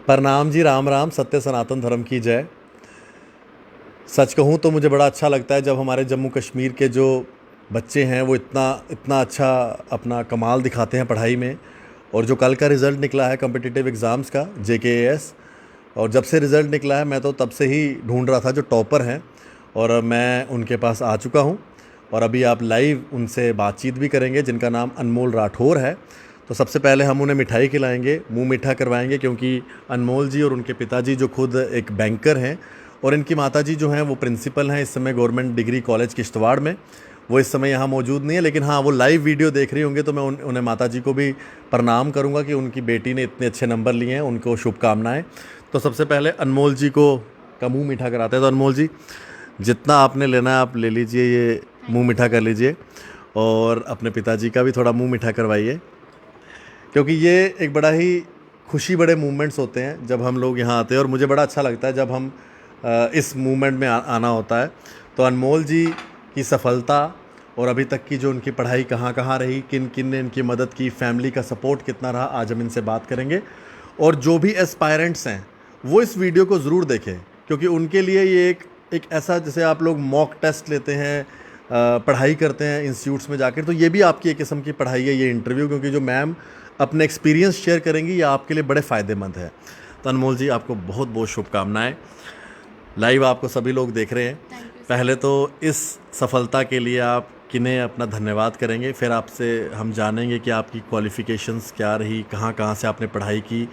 प्रणाम जी, राम राम, सत्य सनातन धर्म की जय। सच कहूँ तो मुझे बड़ा अच्छा लगता है जब हमारे जम्मू कश्मीर के जो बच्चे हैं वो इतना इतना अच्छा अपना कमाल दिखाते हैं पढ़ाई में। और जो कल का रिज़ल्ट निकला है कॉम्पिटिटिव एग्ज़ाम्स का JKAS, और जब से रिज़ल्ट निकला है मैं तो तब से ही ढूंढ रहा था जो टॉपर हैं, और मैं उनके पास आ चुका हूँ। और अभी आप लाइव उनसे बातचीत भी करेंगे, जिनका नाम अनमोल राठौर है। तो सबसे पहले हम उन्हें मिठाई खिलाएंगे, मुंह मीठा करवाएंगे, क्योंकि अनमोल जी और उनके पिताजी जो खुद एक बैंकर हैं, और इनकी माताजी जो हैं वो प्रिंसिपल हैं इस समय गवर्नमेंट डिग्री कॉलेज किश्तवाड़ में। वो इस समय यहाँ मौजूद नहीं है, लेकिन हाँ वो लाइव वीडियो देख रही होंगे, तो मैं उन्हें माताजी को भी प्रणाम करूँगा कि उनकी बेटी ने इतने अच्छे नंबर लिए हैं, उनको शुभकामनाएँ। तो सबसे पहले अनमोल जी को का मुँह मीठा कराते हैं। तो अनमोल जी, जितना आपने लेना है आप ले लीजिए, ये मुंह मीठा कर लीजिए, और अपने पिताजी का भी थोड़ा मुंह मीठा करवाइए, क्योंकि ये एक बड़ा ही खुशी बड़े मूवमेंट्स होते हैं जब हम लोग यहाँ आते हैं। और मुझे बड़ा अच्छा लगता है जब हम इस मूवमेंट में आना होता है। तो अनमोल जी की सफलता और अभी तक की जो उनकी पढ़ाई कहाँ कहाँ रही, किन किन ने इनकी मदद की, फैमिली का सपोर्ट कितना रहा, आज हम इनसे बात करेंगे। और जो भी एस्पायरेंट्स हैं वो इस वीडियो को ज़रूर देखें, क्योंकि उनके लिए ये एक ऐसा, जैसे आप लोग मॉक टेस्ट लेते हैं, पढ़ाई करते हैं इंस्टीट्यूट्स में जाकर, तो ये भी आपकी एक किस्म की पढ़ाई है ये इंटरव्यू, क्योंकि जो मैम अपने एक्सपीरियंस शेयर करेंगी ये आपके लिए बड़े फ़ायदेमंद है। तो अनमोल जी, आपको बहुत बहुत शुभकामनाएं। लाइव आपको सभी लोग देख रहे हैं। पहले तो इस सफलता के लिए आप किन्हें अपना धन्यवाद करेंगे, फिर आपसे हम जानेंगे कि आपकी क्वालिफ़िकेशंस क्या रही, कहाँ कहाँ से आपने पढ़ाई की,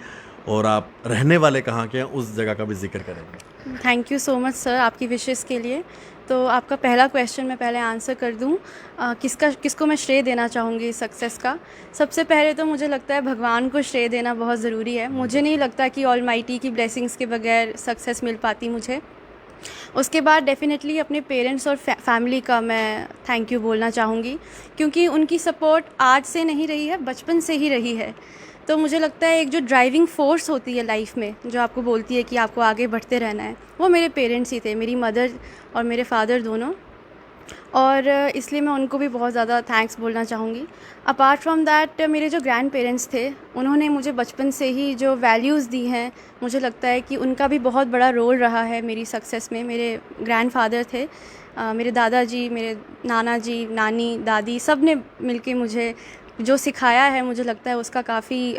और आप रहने वाले कहाँ के हैं उस जगह का भी जिक्र करेंगे। Thank you so much sir आपकी विशेस के लिए। तो आपका पहला क्वेश्चन मैं पहले आंसर कर दूं, किसको मैं श्रेय देना चाहूँगी सक्सेस का। सबसे पहले तो मुझे लगता है भगवान को श्रेय देना बहुत ज़रूरी है। मुझे नहीं लगता कि ऑलमाइटी की ब्लेसिंग्स के बगैर सक्सेस मिल पाती मुझे। उसके बाद डेफिनेटली अपने पेरेंट्स और फैमिली का मैं थैंक यू बोलना चाहूँगी, क्योंकि उनकी सपोर्ट आज से नहीं रही है, बचपन से ही रही है। तो मुझे लगता है एक जो ड्राइविंग फोर्स होती है लाइफ में, जो आपको बोलती है कि आपको आगे बढ़ते रहना है, वो मेरे पेरेंट्स ही थे, मेरी मदर और मेरे फादर दोनों। और इसलिए मैं उनको भी बहुत ज़्यादा थैंक्स बोलना चाहूँगी। अपार्ट फ्रॉम दैट, मेरे जो ग्रैंड पेरेंट्स थे, उन्होंने मुझे बचपन से ही जो वैल्यूज़ दी हैं, मुझे लगता है कि उनका भी बहुत बड़ा रोल रहा है मेरी सक्सेस में। मेरे ग्रैंड फादर थे, मेरे दादाजी, मेरे नाना जी, नानी, दादी, सब ने मिलके मुझे जो सिखाया है, मुझे लगता है उसका काफ़ी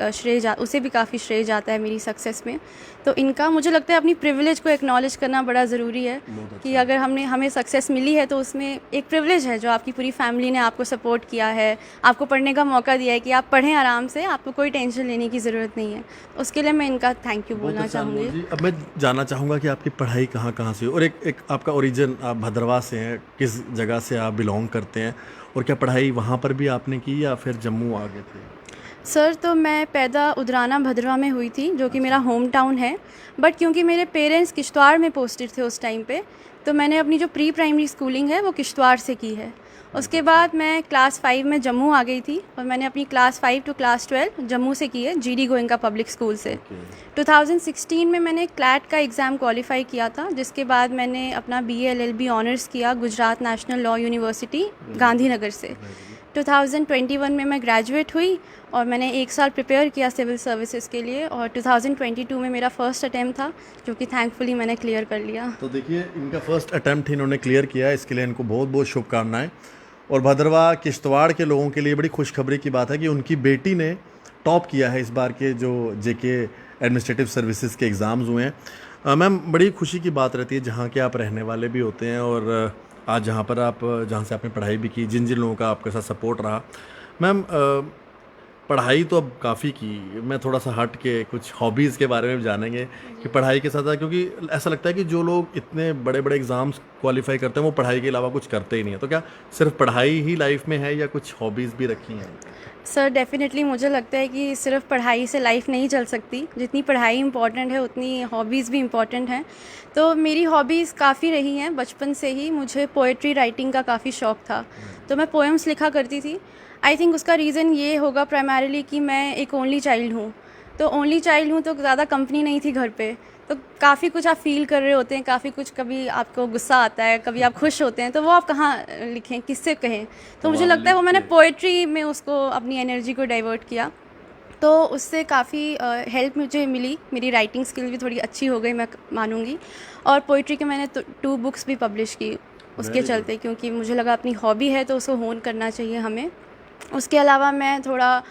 उसे भी काफ़ी श्रेय जाता है मेरी सक्सेस में। तो इनका मुझे लगता है अपनी प्रिविलेज को एक्नॉलेज करना बड़ा ज़रूरी है कि अगर हमें सक्सेस मिली है तो उसमें एक प्रिविलेज है जो आपकी पूरी फैमिली ने आपको सपोर्ट किया है, आपको पढ़ने का मौका दिया है कि आप पढ़ें आराम से, आपको कोई टेंशन लेने की ज़रूरत नहीं है। उसके लिए मैं इनका थैंक यू बोलना चाहूँगी। अब मैं जानना चाहूँगा कि आपकी पढ़ाई कहाँ कहाँ से, और एक आपका ओरिजिन, आप भदरवा से हैं, किस जगह से आप बिलोंग करते हैं, और क्या पढ़ाई वहाँ पर भी आपने की या फिर जम्मू आ गए थे? सर, तो मैं पैदा उधराना भदरवा में हुई थी, जो कि मेरा होम टाउन है। बट क्योंकि मेरे पेरेंट्स किश्तवाड़ में पोस्टेड थे उस टाइम पे, तो मैंने अपनी जो प्री प्राइमरी स्कूलिंग है वो किश्तवाड़ से की है। उसके बाद मैं क्लास 5 में जम्मू आ गई थी, और मैंने अपनी क्लास 5 टू क्लास 12 जम्मू से की है, GD गोइंका पब्लिक स्कूल से। 2016 में मैंने क्लैट का एग्ज़ाम क्वालिफाई किया था, जिसके बाद मैंने अपना BA LLB ऑनर्स किया Gujarat national law university Gandhinagar से। 2021 में मैं ग्रेजुएट हुई, और मैंने 1 साल प्रिपेयर किया सिविल सर्विसेज के लिए, और 2022 में मेरा फर्स्ट अटैम्प्ट था, जो कि थैंकफुली मैंने क्लियर कर लिया। तो देखिए, इनका फर्स्ट अटैम्प्ट इन्होंने क्लियर किया, इसके लिए इनको बहुत बहुत शुभकामनाएं। और भदरवा किश्तवाड़ के लोगों के लिए बड़ी खुशखबरी की बात है कि उनकी बेटी ने टॉप किया है इस बार के जो JK एडमिनिस्ट्रेटिव सर्विसेज के एग्ज़ाम्स हुए हैं। मैम, बड़ी खुशी की बात रहती है जहाँ के आप रहने वाले भी होते हैं, और आज जहाँ पर आप, जहाँ से आपने पढ़ाई भी की, जिन जिन लोगों का आपके साथ सपोर्ट रहा। मैम, पढ़ाई तो अब काफ़ी की, मैं थोड़ा सा हट के कुछ हॉबीज़ के बारे में भी जानेंगे कि पढ़ाई के साथ, क्योंकि ऐसा लगता है कि जो लोग इतने बड़े बड़े एग्ज़ाम्स क्वालिफाई करते हैं वो पढ़ाई के अलावा कुछ करते ही नहीं है। तो क्या सिर्फ पढ़ाई ही लाइफ में है या कुछ हॉबीज़ भी रखी हैं? सर, डेफ़िनेटली मुझे लगता है कि सिर्फ पढ़ाई से लाइफ नहीं चल सकती। जितनी पढ़ाई इम्पॉर्टेंट है, उतनी हॉबीज़ भी इम्पॉर्टेंट हैं। तो मेरी हॉबीज़ काफ़ी रही हैं बचपन से ही। मुझे पोएट्री राइटिंग का काफ़ी शौक़ था, तो मैं पोएम्स लिखा करती थी। आई थिंक उसका रीज़न ये होगा प्राइमरीली कि मैं एक ओनली चाइल्ड हूँ। तो ओनली चाइल्ड हूँ तो ज़्यादा कंपनी नहीं थी घर पे, तो काफ़ी कुछ आप फ़ील कर रहे होते हैं, काफ़ी कुछ, कभी आपको गुस्सा आता है, कभी आप खुश होते हैं, तो वो आप कहाँ लिखें, किससे कहें। तो मुझे लगता है वो मैंने पोएट्री में उसको, अपनी एनर्जी को डाइवर्ट किया। तो उससे काफ़ी हेल्प मुझे मिली, मेरी राइटिंग स्किल भी थोड़ी अच्छी हो गई मैं मानूँगी। और पोइट्री के मैंने 2 बुक्स भी पब्लिश की उसके चलते, क्योंकि मुझे लगा अपनी हॉबी है तो उसको होन करना चाहिए हमें। उसके अलावा मैं थोड़ा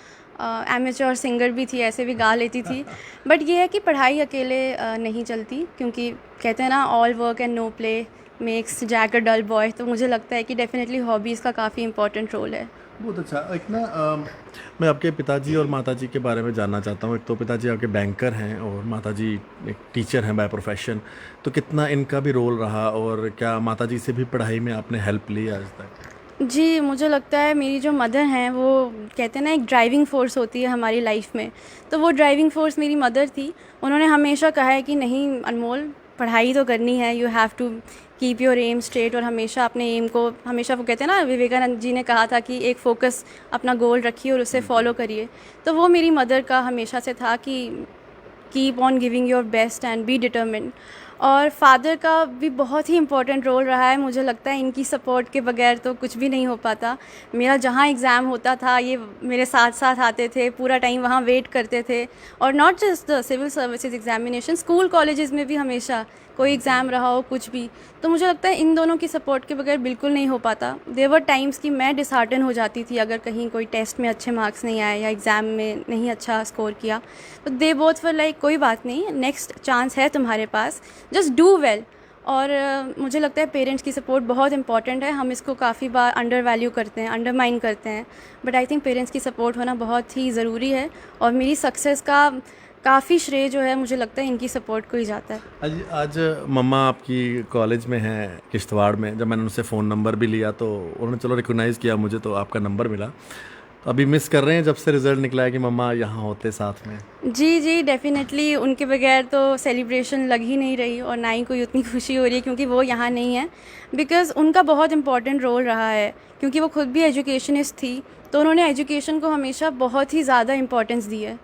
एमेच्योर सिंगर भी थी, ऐसे भी गा लेती थी। बट ये है कि पढ़ाई अकेले नहीं चलती, क्योंकि कहते हैं ना all work and no play makes Jack a dull boy. तो मुझे लगता है कि डेफिनेटली हॉबीज़ का काफ़ी इंपॉर्टेंट रोल है। बहुत अच्छा। एक ना मैं आपके पिताजी और माताजी के बारे में जानना चाहता हूँ। एक तो पिताजी आपके बैंकर हैं और माताजी एक टीचर हैं बाय प्रोफेशन, तो कितना इनका भी रोल रहा और क्या माताजी से भी पढ़ाई में आपने हेल्प ली आज तक? जी, मुझे लगता है मेरी जो मदर हैं वो कहते हैं ना एक ड्राइविंग फ़ोर्स होती है हमारी लाइफ में, तो वो ड्राइविंग फ़ोर्स मेरी मदर थी। उन्होंने हमेशा कहा है कि नहीं अनमोल, पढ़ाई तो करनी है, you have to keep your aim straight. और हमेशा अपने एम को, हमेशा वो कहते हैं ना, विवेकानंद जी ने कहा था कि एक फ़ोकस अपना गोल रखिए और उसे फॉलो करिए। तो वो मेरी मदर का हमेशा से था कि keep on giving your best and be determined. और फादर का भी बहुत ही इम्पोर्टेंट रोल रहा है। मुझे लगता है इनकी सपोर्ट के बगैर तो कुछ भी नहीं हो पाता। मेरा जहाँ एग्ज़ाम होता था ये मेरे साथ साथ आते थे, पूरा टाइम वहाँ वेट करते थे। और not just the civil services examination, school colleges में भी हमेशा कोई एग्ज़ाम रहा हो कुछ भी, तो मुझे लगता है इन दोनों की सपोर्ट के बगैर बिल्कुल नहीं हो पाता। देयर टाइम्स कि मैं डिसहार्टन हो जाती थी अगर कहीं कोई टेस्ट में अच्छे मार्क्स नहीं आए या एग्ज़ाम में नहीं अच्छा स्कोर किया, तो दे बोथ वर लाइक कोई बात नहीं, नेक्स्ट चांस है तुम्हारे पास, जस्ट डू वेल। और मुझे लगता है पेरेंट्स की सपोर्ट बहुत इंपॉर्टेंट है। हम इसको काफ़ी बार अंडर वैल्यू करते हैं, अंडरमाइन करते हैं, बट आई थिंक पेरेंट्स की सपोर्ट होना बहुत ही ज़रूरी है। और मेरी सक्सेस का काफ़ी श्रेय जो है मुझे लगता है इनकी सपोर्ट को ही जाता है। आज मम्मा आपकी कॉलेज में हैं किश्तवाड़ में। जब मैंने उनसे फ़ोन नंबर भी लिया तो उन्होंने चलो रिकॉग्नाइज़ किया मुझे, तो आपका नंबर मिला। तो अभी मिस कर रहे हैं जब से रिज़ल्ट निकला है कि मम्मा यहाँ होते साथ में? जी जी, डेफिनेटली उनके बगैर तो सेलिब्रेशन लग ही नहीं रही और ना ही कोई उतनी खुशी हो रही है, क्योंकि वो यहाँ नहीं है। बिकॉज़ उनका बहुत इम्पॉर्टेंट रोल रहा है, क्योंकि वो खुद भी एजुकेशनिस्ट थी, तो उन्होंने एजुकेशन को हमेशा बहुत ही ज़्यादा इम्पोर्टेंस दी है।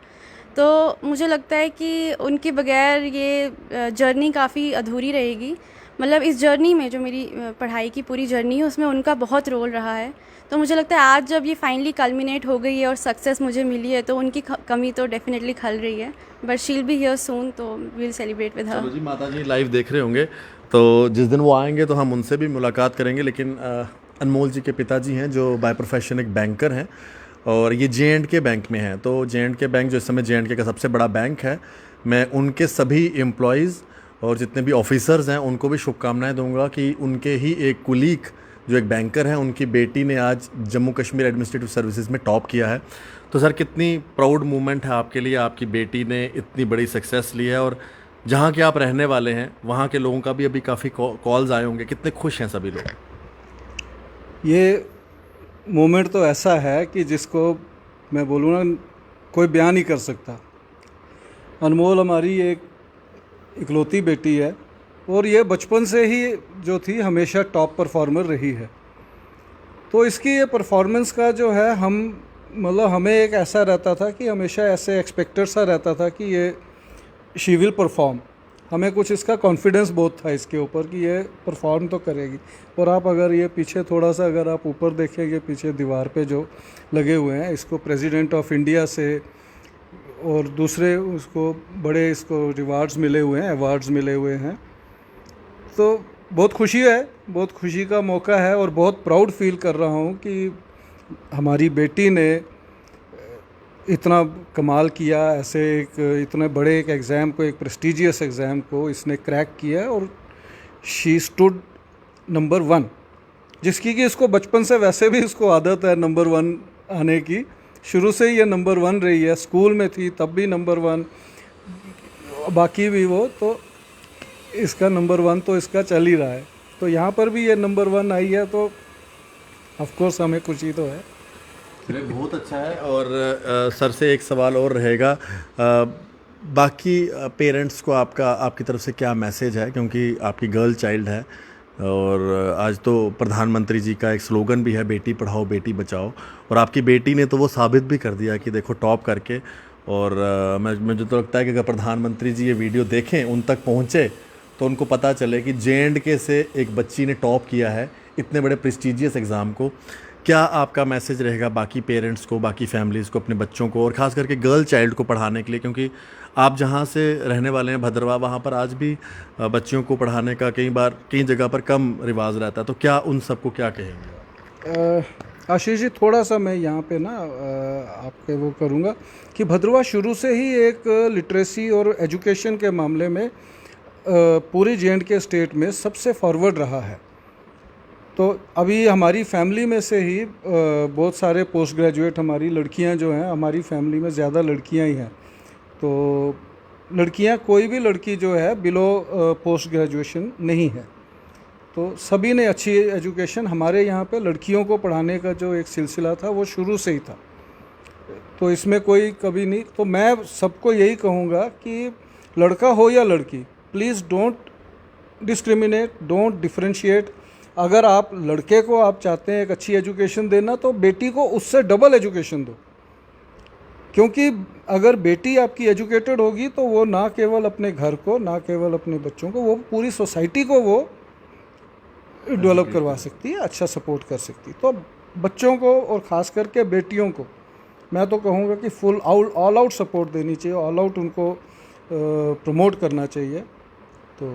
तो मुझे लगता है कि उनके बगैर ये जर्नी काफ़ी अधूरी रहेगी। मतलब इस जर्नी में जो मेरी पढ़ाई की पूरी जर्नी है उसमें उनका बहुत रोल रहा है। तो मुझे लगता है आज जब ये फाइनली कल्मिनेट हो गई है और सक्सेस मुझे मिली है, तो उनकी कमी तो डेफिनेटली खल रही है, but she will be here soon, तो we will celebrate with her. चलो जी, माता जी लाइव देख रहे होंगे, तो जिस दिन वो आएंगे तो हम उनसे भी मुलाकात करेंगे। लेकिन अनमोल जी के पिताजी हैं जो बाय प्रोफेशन एक बैंकर हैं और ये J&K बैंक में हैं। तो J&K बैंक जो इस समय J&K का सबसे बड़ा बैंक है, मैं उनके सभी एम्प्लॉयज़ और जितने भी ऑफिसर्स हैं उनको भी शुभकामनाएं दूंगा कि उनके ही एक कुलीग जो एक बैंकर हैं, उनकी बेटी ने आज जम्मू कश्मीर एडमिनिस्ट्रेटिव सर्विसेज में टॉप किया है। तो सर, कितनी प्राउड मोमेंट है आपके लिए, आपकी बेटी ने इतनी बड़ी सक्सेस ली है। और जहाँ के आप रहने वाले हैं वहाँ के लोगों का भी अभी काफ़ी कॉल्स आए होंगे, कितने खुश हैं सभी लोग? ये मोमेंट तो ऐसा है कि जिसको मैं बोलूँ ना, कोई बयान नहीं कर सकता। अनमोल हमारी एक इकलौती बेटी है और ये बचपन से ही जो थी हमेशा टॉप परफॉर्मर रही है। तो इसकी ये परफॉर्मेंस का जो है मतलब हमें एक ऐसा रहता था कि हमेशा ऐसे एक्सपेक्टेड सा रहता था कि ये शी विल परफॉर्म। हमें कुछ इसका कॉन्फिडेंस बहुत था इसके ऊपर कि ये परफॉर्म तो करेगी। और आप अगर ये पीछे थोड़ा सा अगर आप ऊपर देखेंगे, पीछे दीवार पे जो लगे हुए हैं, इसको प्रेसिडेंट ऑफ इंडिया से और दूसरे उसको बड़े इसको रिवार्ड्स मिले हुए हैं, अवार्ड्स मिले हुए हैं। तो बहुत खुशी है, बहुत खुशी का मौका है और बहुत प्राउड फील कर रहा हूँ कि हमारी बेटी ने इतना कमाल किया, ऐसे एक इतने बड़े एक एग्ज़ाम को, एक प्रेस्टिजियस एग्ज़ाम को इसने क्रैक किया और शी स्टूड नंबर 1, जिसकी कि इसको बचपन से वैसे भी इसको आदत है नंबर 1 आने की। शुरू से ही ये नंबर 1 रही है, स्कूल में थी तब भी नंबर 1, बाकी भी वो, तो इसका नंबर 1 तो इसका चल ही रहा है। तो यहाँ पर भी ये नंबर 1 आई है, तो ऑफ कोर्स हमें खुशी तो है। बहुत अच्छा है। और सर से एक सवाल और रहेगा, बाकी पेरेंट्स को आपकी तरफ से क्या मैसेज है, क्योंकि आपकी गर्ल चाइल्ड है और आज तो प्रधानमंत्री जी का एक स्लोगन भी है, बेटी पढ़ाओ बेटी बचाओ, और आपकी बेटी ने तो वो साबित भी कर दिया कि देखो टॉप करके। और मुझे तो लगता है कि अगर प्रधानमंत्री जी ये वीडियो देखें, उन तक पहुँचे, तो उनको पता चले कि J&K से एक बच्ची ने टॉप किया है इतने बड़े प्रेस्टिजियस एग्ज़ाम को। क्या आपका मैसेज रहेगा बाकी पेरेंट्स को, बाकी फैमिलीज़ को, अपने बच्चों को, और ख़ास करके गर्ल चाइल्ड को पढ़ाने के लिए, क्योंकि आप जहाँ से रहने वाले हैं भद्रवाह, वहाँ पर आज भी बच्चियों को पढ़ाने का कई जगह पर कम रिवाज रहता है, तो क्या उन सबको क्या कहेंगे? आशीष जी, थोड़ा सा मैं यहाँ पे ना आपके वो करूँगा कि भद्रवाह शुरू से ही एक लिटरेसी और एजुकेशन के मामले में पूरी J&K स्टेट में सबसे फॉरवर्ड रहा है। तो अभी हमारी फैमिली में से ही बहुत सारे पोस्ट ग्रेजुएट हमारी लड़कियां जो हैं, हमारी फैमिली में ज़्यादा लड़कियां ही हैं। तो लड़कियां, कोई भी लड़की जो है बिलो पोस्ट ग्रेजुएशन नहीं है। तो सभी ने अच्छी एजुकेशन, हमारे यहाँ पे लड़कियों को पढ़ाने का जो एक सिलसिला था वो शुरू से ही था, तो इसमें कोई कभी नहीं। तो मैं सबको यही कहूँगा कि लड़का हो या लड़की, please don't discriminate, don't differentiate. अगर आप लड़के को आप चाहते हैं एक अच्छी एजुकेशन देना, तो बेटी को उससे डबल एजुकेशन दो, क्योंकि अगर बेटी आपकी एजुकेटेड होगी तो वो ना केवल अपने घर को, ना केवल अपने बच्चों को, वो पूरी सोसाइटी को वो डेवलप करवा सकती है, अच्छा सपोर्ट कर सकती है। तो बच्चों को और ख़ास करके बेटियों को मैं तो कहूँगा कि फुल ऑल आउट सपोर्ट देनी चाहिए, ऑल आउट उनको प्रमोट करना चाहिए। तो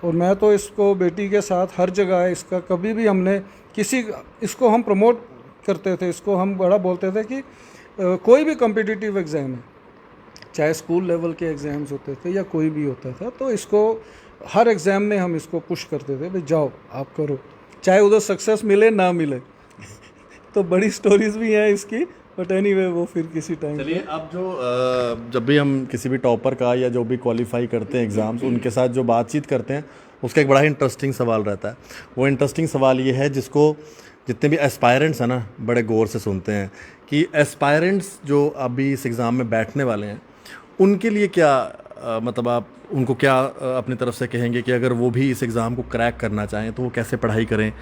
और मैं तो इसको बेटी के साथ हर जगह इसका कभी भी हमने इसको हम प्रमोट करते थे, इसको हम बड़ा बोलते थे कि कोई भी कॉम्पिटिटिव एग्ज़ाम है, चाहे स्कूल लेवल के एग्ज़ाम्स होते थे या कोई भी होता था, तो इसको हर एग्ज़ाम में हम इसको पुश करते थे, भाई जाओ आप करो, चाहे उधर सक्सेस मिले ना मिले। तो बड़ी स्टोरीज भी हैं इसकी, बट एनीवे वो फिर किसी टाइम। चलिए, अब जब भी हम किसी भी टॉपर का या जो भी क्वालिफाई करते हैं एग्ज़ाम्स, उनके साथ जो बातचीत करते हैं, उसका एक बड़ा ही इंटरेस्टिंग सवाल रहता है। वो इंटरेस्टिंग सवाल ये है जिसको जितने भी एस्पायरेंट्स हैं ना, बड़े गौर से सुनते हैं कि एस्पायरेंट्स जो अभी इस एग्ज़ाम में बैठने वाले हैं, उनके लिए क्या मतलब आप उनको क्या अपनी तरफ से कहेंगे कि अगर वो भी इस एग्ज़ाम को क्रैक करना चाहें तो वो कैसे पढ़ाई करें,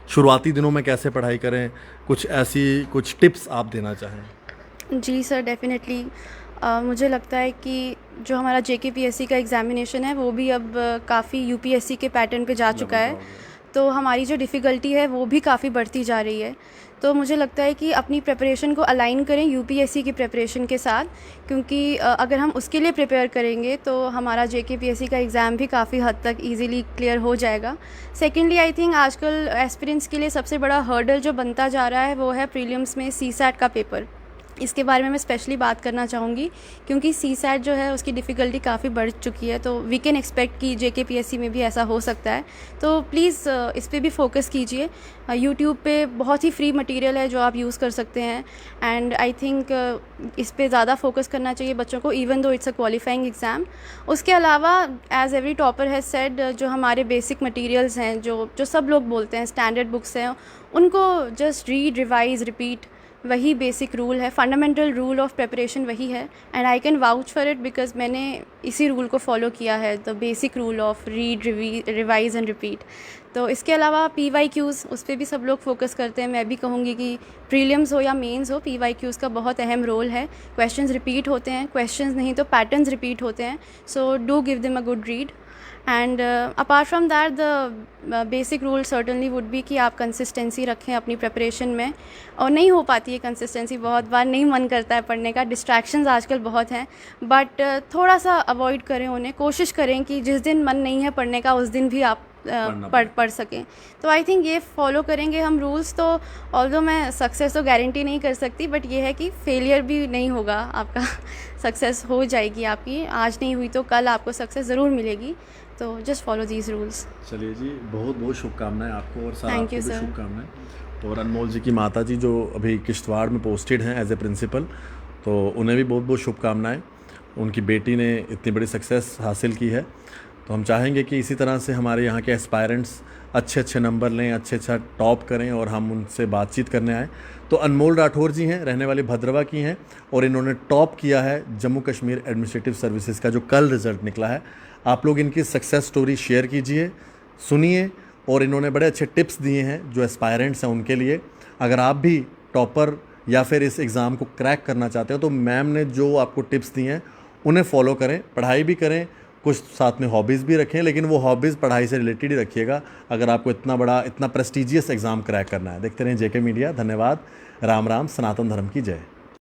शुरुआती दिनों में कैसे पढ़ाई करें, कुछ टिप्स आप देना चाहें? जी सर, डेफ़िनेटली मुझे लगता है कि जो हमारा JKPSC का एग्ज़ामिनेशन है वो भी अब काफ़ी UPSC के पैटर्न पे जा चुका है, तो हमारी जो डिफ़िकल्टी है वो भी काफ़ी बढ़ती जा रही है। तो मुझे लगता है कि अपनी प्रिपरेशन को अलाइन करें UPSC की प्रिपरेशन के साथ, क्योंकि अगर हम उसके लिए प्रिपेयर करेंगे तो हमारा JKPSC का एग्ज़ाम भी काफ़ी हद तक इजीली क्लियर हो जाएगा। सेकेंडली, आई थिंक आजकल एस्पिरेंट्स के लिए सबसे बड़ा हर्डल जो बनता जा रहा है वो है प्रीलिम्स में CSAT का पेपर। इसके बारे में मैं स्पेशली बात करना चाहूँगी, क्योंकि CSAT जो है उसकी डिफ़िकल्टी काफ़ी बढ़ चुकी है, तो वी कैन एक्सपेक्ट कि JKPSC में भी ऐसा हो सकता है। तो प्लीज़ इस पे भी फोकस कीजिए। यूट्यूब पे बहुत ही फ्री मटेरियल है जो आप यूज़ कर सकते हैं, एंड आई थिंक इस पे ज़्यादा फोकस करना चाहिए बच्चों को, even though it's a qualifying exam. उसके अलावा as every topper has said, जो हमारे बेसिक मटेरियल्स हैं, जो सब लोग बोलते हैं स्टैंडर्ड बुक्स हैं, उनको जस्ट रीड, रिवाइज़, रिपीट, वही बेसिक रूल है, फंडामेंटल रूल ऑफ प्रिपरेशन वही है, and I can vouch for it because मैंने इसी रूल को फॉलो किया है, the basic rule of read, revise and repeat. तो इसके अलावा PYQs, उस पर भी सब लोग फोकस करते हैं। मैं भी कहूँगी कि प्रीलिम्स हो या मेंस हो, PYQs का बहुत अहम रोल है। क्वेश्चंस रिपीट होते हैं, क्वेश्चंस नहीं तो पैटर्न्स रिपीट होते हैं, so do give them a good read. And apart from that, the basic rule certainly would be कि आप कंसिस्टेंसी रखें अपनी प्रिपरेशन में, और नहीं हो पाती है कंसिस्टेंसी, बहुत बार नहीं मन करता है पढ़ने का, डिस्ट्रैक्शंस आजकल बहुत हैं, बट थोड़ा सा अवॉइड करें उन्हें, कोशिश करें कि जिस दिन मन नहीं है पढ़ने का उस दिन भी आप पढ़ सकें। तो आई थिंक ये फॉलो करेंगे हम रूल्स, तो ऑल्दो मैं सक्सेस तो गारंटी नहीं कर सकती, बट ये है कि फेलियर भी नहीं होगा आपका, सक्सेस हो जाएगी आपकी, आज नहीं हुई तो कल आपको सक्सेस ज़रूर मिलेगी। तो जस्ट फॉलो दीज रूल्स। चलिए जी, बहुत बहुत शुभकामनाएं आपको, और सारा Thank you, आपको भी sir. शुभकामनाएं। और अनमोल जी की माता जी जो अभी किश्तवाड़ में पोस्टेड हैं एज ए प्रिंसिपल, तो उन्हें भी बहुत बहुत शुभकामनाएं। उनकी बेटी ने इतनी बड़ी सक्सेस हासिल की है, तो हम चाहेंगे कि इसी तरह से हमारे यहाँ के एस्पायरेंट्स अच्छे अच्छे नंबर लें, अच्छा टॉप करें, और हम उनसे बातचीत करने आए। तो अनमोल राठौर जी हैं, रहने वाले भद्रवाह की हैं, और इन्होंने टॉप किया है जम्मू कश्मीर एडमिनिस्ट्रेटिव सर्विसेज का जो कल रिज़ल्ट निकला है। आप लोग इनकी सक्सेस स्टोरी शेयर कीजिए, सुनिए, और इन्होंने बड़े अच्छे टिप्स दिए हैं जो एस्पायरेंट्स हैं उनके लिए। अगर आप भी टॉपर या फिर इस एग्ज़ाम को क्रैक करना चाहते हो तो मैम ने जो आपको टिप्स दिए हैं उन्हें फॉलो करें, पढ़ाई भी करें, कुछ साथ में हॉबीज़ भी रखें, लेकिन वो हॉबीज़ पढ़ाई से रिलेटेड ही रखिएगा अगर आपको इतना बड़ा, इतना प्रेस्टिजियस एग्ज़ाम क्रैक करना है। देखते रहें जेके मीडिया। धन्यवाद। राम राम। सनातन धर्म की जय।